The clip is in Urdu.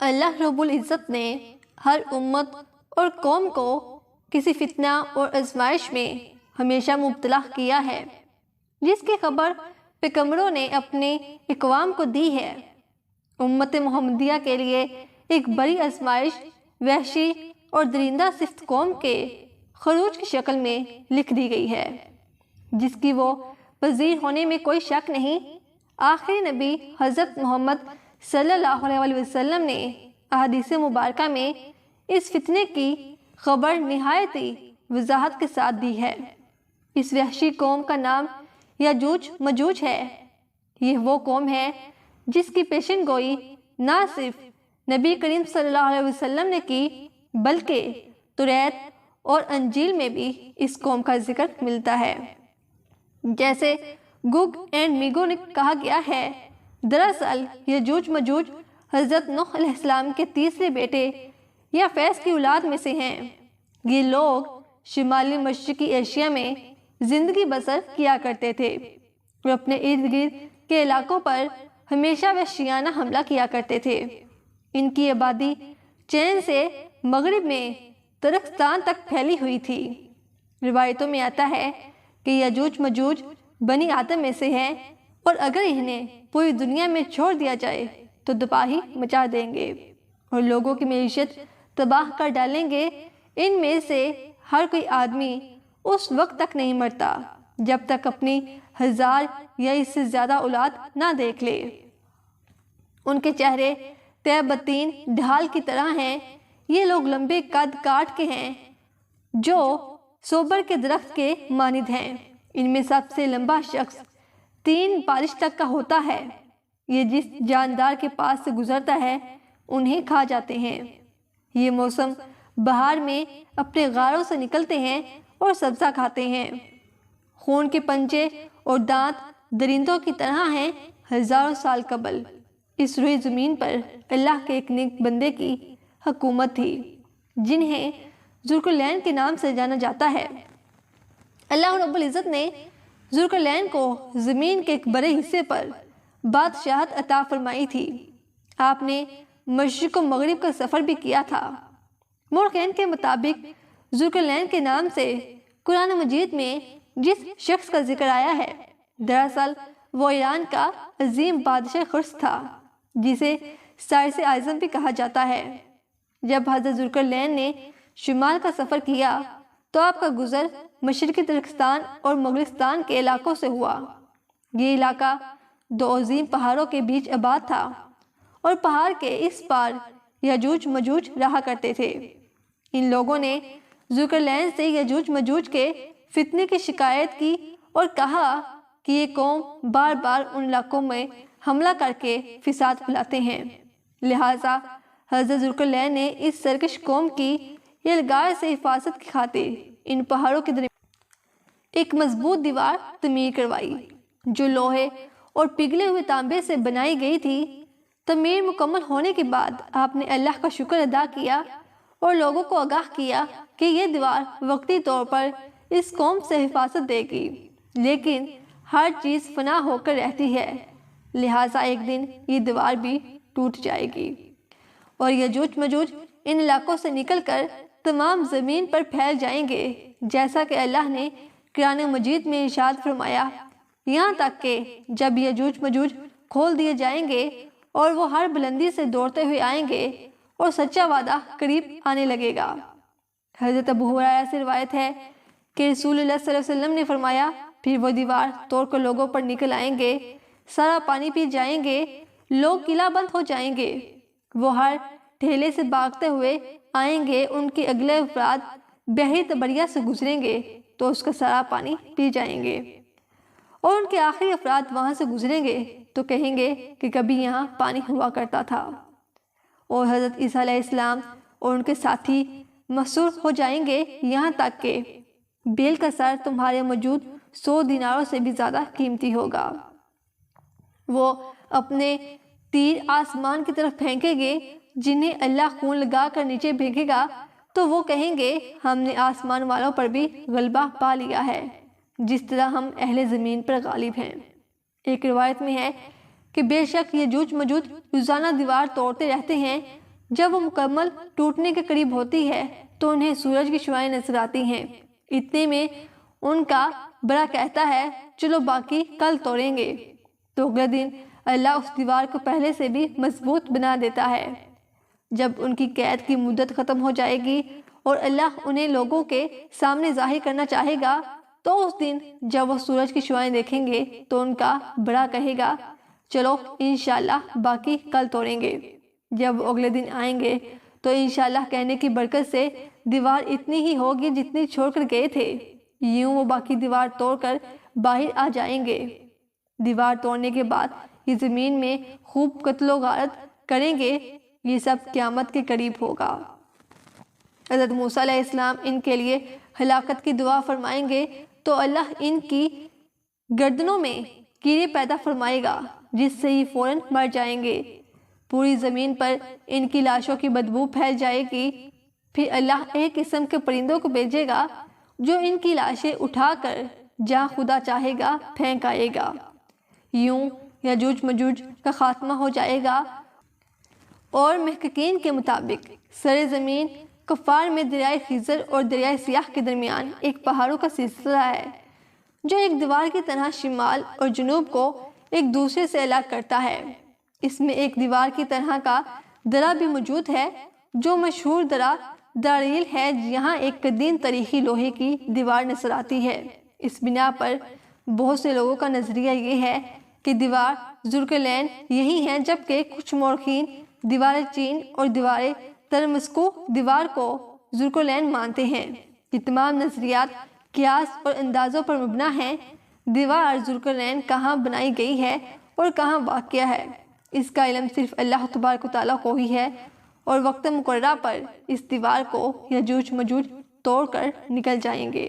اللہ رب العزت نے ہر امت اور قوم کو کسی فتنہ اور آزمائش میں ہمیشہ مبتلا کیا ہے، جس کی خبر پیغمبروں نے اپنے اقوام کو دی ہے۔ امت محمدیہ کے لیے ایک بڑی آزمائش وحشی اور درندہ صفت قوم کے خروج کی شکل میں لکھ دی گئی ہے، جس کی وہ پذیر ہونے میں کوئی شک نہیں۔ آخری نبی حضرت محمد صلی اللہ علیہ وسلم نے احادیث مبارکہ میں اس فتنے کی خبر نہایت ہی وضاحت کے ساتھ دی ہے۔ اس وحشی قوم کا نام یاجوج مجوج ہے۔ یہ وہ قوم ہے جس کی پیشن گوئی نہ صرف نبی کریم صلی اللہ علیہ وسلم نے کی، بلکہ توریت اور انجیل میں بھی اس قوم کا ذکر ملتا ہے۔ جیسے گوگ اینڈ میگو نے کہا گیا ہے، دراصل یاجوج مجوج حضرت نوح علیہ السلام کے تیسرے بیٹے یا فیض کی اولاد میں سے ہیں۔ یہ لوگ شمالی مشرقی ایشیا میں زندگی بسر کیا کرتے تھے اور اپنے ارد گرد کے علاقوں پر ہمیشہ وحشیانہ حملہ کیا کرتے تھے۔ ان کی آبادی چین سے مغرب میں ترکستان تک پھیلی ہوئی تھی۔ روایتوں میں آتا ہے کہ یاجوج مجوج بنی آدم میں سے ہیں، اور اگر انہیں پوری دنیا میں چھوڑ دیا جائے تو تباہی مچا دیں گے اور لوگوں کی معیشت تباہ کر ڈالیں گے۔ ان میں سے ہر کوئی آدمی اس وقت تک نہیں مرتا جب تک اپنی 1000 یا اس سے زیادہ اولاد نہ دیکھ لے۔ ان کے چہرے طے بتین ڈھال کی طرح ہیں۔ یہ لوگ لمبے قد کاٹ کے ہیں جو سوبر کے درخت کے مانند ہیں۔ ان میں سب سے لمبا شخص 3 بارش تک کا ہوتا ہے۔ یہ جس جاندار کے پاس سے گزرتا ہے انہیں کھا جاتے ہیں۔ یہ موسم بہار میں اپنے غاروں سے نکلتے ہیں اور سبزہ کھاتے ہیں۔ خون کے پنجے اور دانت درندوں کی طرح ہیں۔ ہزاروں سال قبل اس روئے زمین پر اللہ کے ایک نیک بندے کی حکومت تھی، جنہیں ذوالقرنین کے نام سے جانا جاتا ہے۔ اللہ رب العزت نے ذوالقرنین کو زمین کے ایک بڑے حصے پر بادشاہت عطا فرمائی تھی۔ آپ نے مشرق و مغرب کا سفر بھی کیا تھا۔ مورخین کے مطابق ذوالقرنین کے نام سے قرآن مجید میں جس شخص کا ذکر آیا ہے، دراصل وہ ایران کا عظیم بادشاہ خرس تھا، جسے سائرس اعظم بھی کہا جاتا ہے۔ جب حضرت ذوالقرنین نے شمال کا سفر کیا تو آپ کا گزر مشرقی ترکستان اور مغربستان کے علاقوں سے ہوا۔ یہ علاقہ 2 عظیم پہاڑوں کے بیچ آباد تھا، اور پہاڑ کے اس پار یاجوج مجوج رہا کرتے تھے۔ ان لوگوں نے ذوالقرنین سے یاجوج مجوج کے فتنے کی شکایت کی اور کہا کہ یہ قوم بار بار ان علاقوں میں حملہ کر کے فساد پھیلاتے ہیں، لہٰذا حضرت ذوالقرنین نے اس سرکش قوم کی یلغار سے حفاظت کی خاطر ان پہاڑوں کے درمیان ایک مضبوط دیوار تعمیر کروائی، جو لوہے اور پگھلے ہوئے تانبے سے بنائی گئی تھی۔ تعمیر مکمل ہونے کے بعد آپ نے اللہ کا شکر ادا کیا اور لوگوں کو آگاہ کیا کہ یہ دیوار وقتی طور پر اس قوم سے حفاظت دے گی، لیکن ہر چیز فنا ہو کر رہتی ہے، لہٰذا ایک دن یہ دیوار بھی ٹوٹ جائے گی اور یاجوج مجوج ان علاقوں سے نکل کر تمام زمین پر پھیل جائیں گے، جیسا کہ اللہ نے قرآن مجید میں ارشاد فرمایا، یہاں تک کہ جب یاجوج مجوج کھول دیے جائیں گے اور وہ ہر بلندی سے دوڑتے ہوئے آئیں گے اور سچا وعدہ قریب آنے لگے گا۔ حضرت ابو ہریرہ سے روایت ہے کہ رسول اللہ صلی اللہ علیہ وسلم نے فرمایا، پھر وہ دیوار توڑ کر لوگوں پر نکل آئیں گے، سارا پانی پی جائیں گے، لوگ قلعہ بند ہو جائیں گے، وہ ہر ٹھیلے سے بھاگتے ہوئے آئیں گے، ان کے اگلے افراد بحری تبریہ سے گزریں گے تو اس کا سارا پانی پی جائیں گے، اور ان کے آخری افراد وہاں سے گزریں گے تو کہیں گے کہ کبھی یہاں پانی ہوا کرتا تھا، اور حضرت عیسیٰ علیہ السلام اور ان کے ساتھی محصور ہو جائیں گے، یہاں تک کہ بیل کا سر تمہارے موجود 100 دیناروں سے بھی زیادہ قیمتی ہوگا۔ وہ اپنے تیر آسمان کی طرف پھینکیں گے، جنہیں اللہ خون لگا کر نیچے پھینکے گا، تو وہ کہیں گے ہم نے آسمان والوں پر بھی غلبہ پا لیا ہے، جس طرح ہم اہل زمین پر غالب ہیں۔ ایک روایت میں ہے کہ بے شک یاجوج مجوج روزانہ دیوار توڑتے رہتے ہیں، جب وہ مکمل ٹوٹنے کے قریب ہوتی ہے تو انہیں سورج کی شعاعیں نظر آتی ہیں۔ اتنے میں ان کا بڑا کہتا ہے چلو باقی کل توڑیں گے، تو اگلے دن اللہ اس دیوار کو پہلے سے بھی مضبوط بنا دیتا ہے۔ جب ان کی قید کی مدت ختم ہو جائے گی اور اللہ انہیں لوگوں کے سامنے ظاہر کرنا چاہے گا تو اس دن جب وہ سورج کی شعاعیں دیکھیں گے تو ان کا بڑا کہے گا چلو انشاءاللہ باقی کل توڑیں گے۔ جب وہ اگلے دن آئیں گے تو انشاءاللہ کہنے کی برکت سے دیوار اتنی ہی ہوگی جتنی چھوڑ کر گئے تھے۔ یوں وہ باقی دیوار توڑ کر باہر آ جائیں گے۔ دیوار توڑنے کے بعد یہ زمین میں خوب قتل و غارت کریں گے۔ یہ سب قیامت کے قریب ہوگا۔ حضرت موسیٰ علیہ السلام ان کے لیے ہلاکت کی دعا فرمائیں گے تو اللہ ان کی گردنوں میں کیڑے پیدا فرمائے گا جس سے یہ فوراً مر جائیں گے۔ پوری زمین پر ان کی لاشوں کی بدبو پھیل جائے گی۔ پھر اللہ ایک قسم کے پرندوں کو بھیجے گا جو ان کی لاشیں اٹھا کر جہاں خدا چاہے گا پھینک آئے گا۔ یوں یجوج مجوج کا خاتمہ ہو جائے گا، اور محققین کے مطابق سر زمین کفار میں دریائے خضر اور دریائے سیاہ کے درمیان ایک پہاڑوں کا سلسلہ ہے جو ایک دیوار کی طرح شمال اور جنوب کو ایک دوسرے سے الگ کرتا ہے۔ اس میں ایک دیوار کی طرح کا درہ بھی موجود ہے جو مشہور درہ داریل ہے۔ یہاں ایک قدیم تاریخی لوہے کی دیوار نظر آتی ہے۔ اس بنا پر بہت سے لوگوں کا نظریہ یہ ہے کہ دیوار ذوالقرنین یہی ہے، جبکہ کچھ مورخین دیوار چین اور دیوار ترمسکو دیوار کو ذوالقرنین مانتے ہیں۔ یہ تمام نظریات قیاس اور اندازوں پر مبنی ہیں۔ دیوار ذوالقرنین کہاں بنائی گئی ہے اور کہاں واقع ہے اس کا علم صرف اللہ تبارک و تعالیٰ کو ہی ہے، اور وقت مقررہ پر اس دیوار کو یجوج مجوج توڑ کر نکل جائیں گے۔